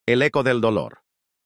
El eco del dolor.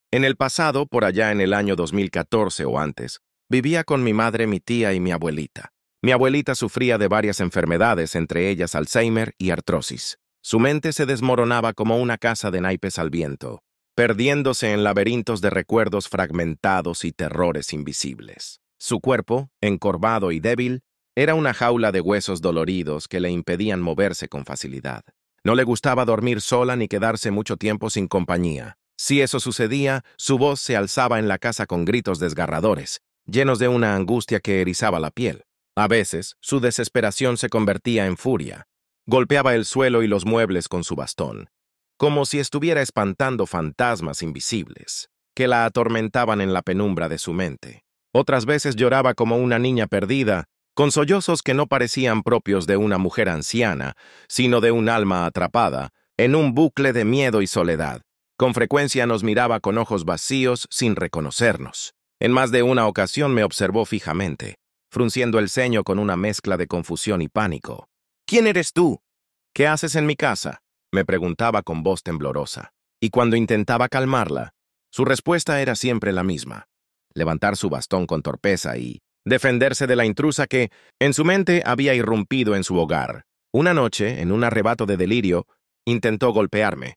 En el pasado, por allá en el año 2014 o antes, vivía con mi madre, mi tía y mi abuelita. Mi abuelita sufría de varias enfermedades, entre ellas Alzheimer y artrosis. Su mente se desmoronaba como una casa de naipes al viento, perdiéndose en laberintos de recuerdos fragmentados y terrores invisibles. Su cuerpo, encorvado y débil, era una jaula de huesos doloridos que le impedían moverse con facilidad. No le gustaba dormir sola ni quedarse mucho tiempo sin compañía. Si eso sucedía, su voz se alzaba en la casa con gritos desgarradores, llenos de una angustia que erizaba la piel. A veces, su desesperación se convertía en furia. Golpeaba el suelo y los muebles con su bastón, como si estuviera espantando fantasmas invisibles que la atormentaban en la penumbra de su mente. Otras veces lloraba como una niña perdida, con sollozos que no parecían propios de una mujer anciana, sino de un alma atrapada en un bucle de miedo y soledad. Con frecuencia nos miraba con ojos vacíos sin reconocernos. En más de una ocasión me observó fijamente, frunciendo el ceño con una mezcla de confusión y pánico. «¿Quién eres tú? ¿Qué haces en mi casa?», me preguntaba con voz temblorosa. Y cuando intentaba calmarla, su respuesta era siempre la misma: levantar su bastón con torpeza y defenderse de la intrusa que, en su mente, había irrumpido en su hogar. Una noche, en un arrebato de delirio, intentó golpearme,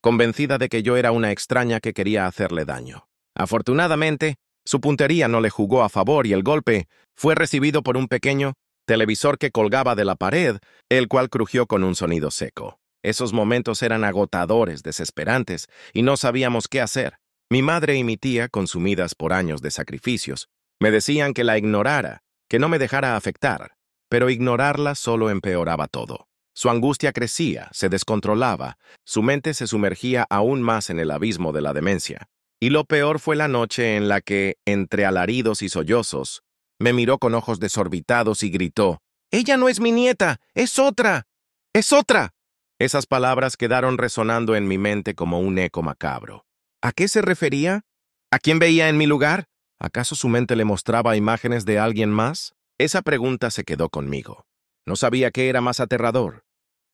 convencida de que yo era una extraña que quería hacerle daño. Afortunadamente, su puntería no le jugó a favor y el golpe fue recibido por un pequeño televisor que colgaba de la pared, el cual crujió con un sonido seco. Esos momentos eran agotadores, desesperantes, y no sabíamos qué hacer. Mi madre y mi tía, consumidas por años de sacrificios, me decían que la ignorara, que no me dejara afectar, pero ignorarla solo empeoraba todo. Su angustia crecía, se descontrolaba, su mente se sumergía aún más en el abismo de la demencia. Y lo peor fue la noche en la que, entre alaridos y sollozos, me miró con ojos desorbitados y gritó: «¡Ella no es mi nieta! ¡Es otra! ¡Es otra!». Esas palabras quedaron resonando en mi mente como un eco macabro. ¿A qué se refería? ¿A quién veía en mi lugar? ¿Acaso su mente le mostraba imágenes de alguien más? Esa pregunta se quedó conmigo. No sabía qué era más aterrador: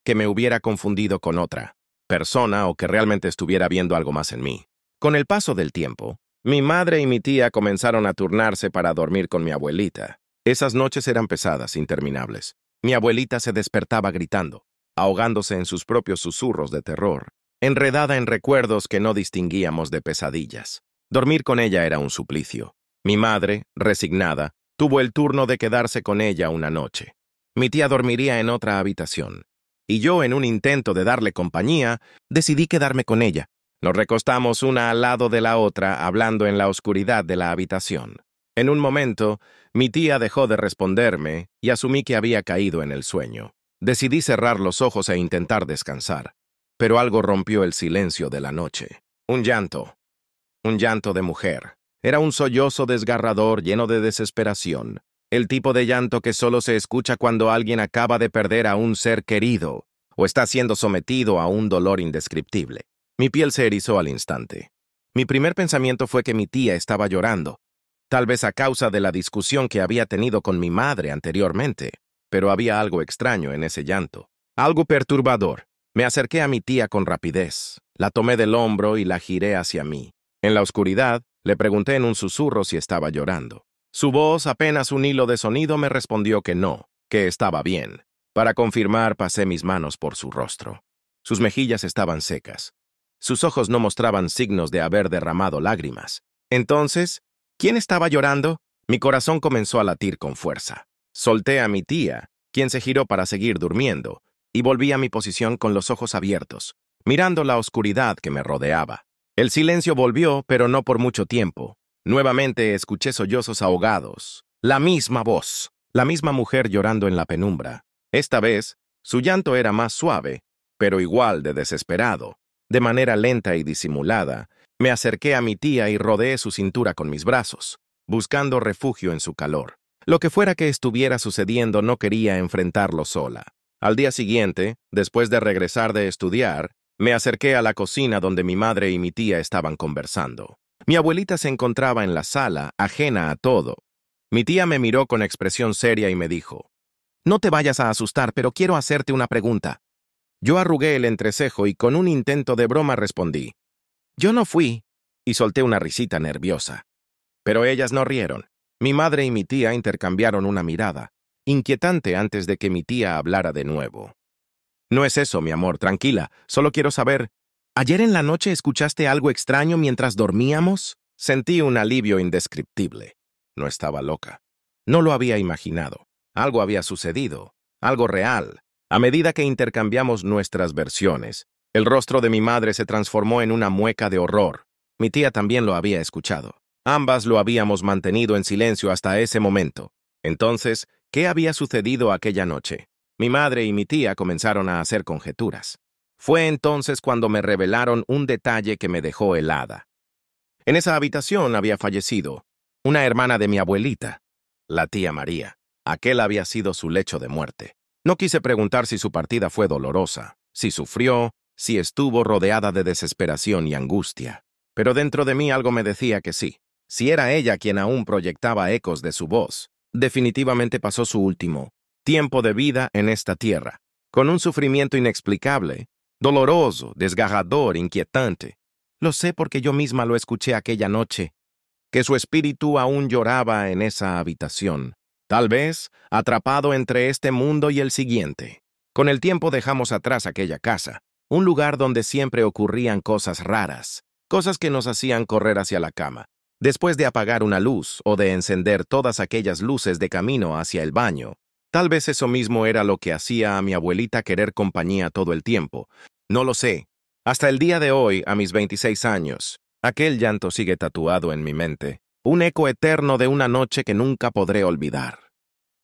que me hubiera confundido con otra persona o que realmente estuviera viendo algo más en mí. Con el paso del tiempo, mi madre y mi tía comenzaron a turnarse para dormir con mi abuelita. Esas noches eran pesadas, interminables. Mi abuelita se despertaba gritando, ahogándose en sus propios susurros de terror, enredada en recuerdos que no distinguíamos de pesadillas. Dormir con ella era un suplicio. Mi madre, resignada, tuvo el turno de quedarse con ella una noche. Mi tía dormiría en otra habitación, y yo, en un intento de darle compañía, decidí quedarme con ella. Nos recostamos una al lado de la otra, hablando en la oscuridad de la habitación. En un momento, mi tía dejó de responderme y asumí que había caído en el sueño. Decidí cerrar los ojos e intentar descansar, pero algo rompió el silencio de la noche. Un llanto de mujer. Era un sollozo desgarrador lleno de desesperación, el tipo de llanto que solo se escucha cuando alguien acaba de perder a un ser querido o está siendo sometido a un dolor indescriptible. Mi piel se erizó al instante. Mi primer pensamiento fue que mi tía estaba llorando, tal vez a causa de la discusión que había tenido con mi madre anteriormente, pero había algo extraño en ese llanto, algo perturbador. Me acerqué a mi tía con rapidez, la tomé del hombro y la giré hacia mí. En la oscuridad, le pregunté en un susurro si estaba llorando. Su voz, apenas un hilo de sonido, me respondió que no, que estaba bien. Para confirmar, pasé mis manos por su rostro. Sus mejillas estaban secas. Sus ojos no mostraban signos de haber derramado lágrimas. Entonces, ¿quién estaba llorando? Mi corazón comenzó a latir con fuerza. Solté a mi tía, quien se giró para seguir durmiendo, y volví a mi posición con los ojos abiertos, mirando la oscuridad que me rodeaba. El silencio volvió, pero no por mucho tiempo. Nuevamente escuché sollozos ahogados. La misma voz, la misma mujer llorando en la penumbra. Esta vez, su llanto era más suave, pero igual de desesperado. De manera lenta y disimulada, me acerqué a mi tía y rodeé su cintura con mis brazos, buscando refugio en su calor. Lo que fuera que estuviera sucediendo, no quería enfrentarlo sola. Al día siguiente, después de regresar de estudiar, me acerqué a la cocina donde mi madre y mi tía estaban conversando. Mi abuelita se encontraba en la sala, ajena a todo. Mi tía me miró con expresión seria y me dijo: «No te vayas a asustar, pero quiero hacerte una pregunta». Yo arrugué el entrecejo y con un intento de broma respondí: Yo no fui, y solté una risita nerviosa. Pero ellas no rieron. Mi madre y mi tía intercambiaron una mirada, inquietante antes de que mi tía hablara de nuevo. No es eso, mi amor, tranquila. Solo quiero saber, ¿ayer en la noche escuchaste algo extraño mientras dormíamos? Sentí un alivio indescriptible. No estaba loca. No lo había imaginado. Algo había sucedido. Algo real. A medida que intercambiamos nuestras versiones, el rostro de mi madre se transformó en una mueca de horror. Mi tía también lo había escuchado. Ambas lo habíamos mantenido en silencio hasta ese momento. Entonces, ¿qué había sucedido aquella noche? Mi madre y mi tía comenzaron a hacer conjeturas. Fue entonces cuando me revelaron un detalle que me dejó helada. En esa habitación había fallecido una hermana de mi abuelita, la tía María. Aquel había sido su lecho de muerte. No quise preguntar si su partida fue dolorosa, si sufrió, si estuvo rodeada de desesperación y angustia. Pero dentro de mí algo me decía que sí. Si era ella quien aún proyectaba ecos de su voz, definitivamente pasó su último tiempo de vida en esta tierra, con un sufrimiento inexplicable, doloroso, desgarrador, inquietante. Lo sé porque yo misma lo escuché aquella noche, que su espíritu aún lloraba en esa habitación, tal vez atrapado entre este mundo y el siguiente. Con el tiempo dejamos atrás aquella casa, un lugar donde siempre ocurrían cosas raras, cosas que nos hacían correr hacia la cama. Después de apagar una luz o de encender todas aquellas luces de camino hacia el baño, tal vez eso mismo era lo que hacía a mi abuelita querer compañía todo el tiempo. No lo sé. Hasta el día de hoy, a mis 26 años, aquel llanto sigue tatuado en mi mente, un eco eterno de una noche que nunca podré olvidar.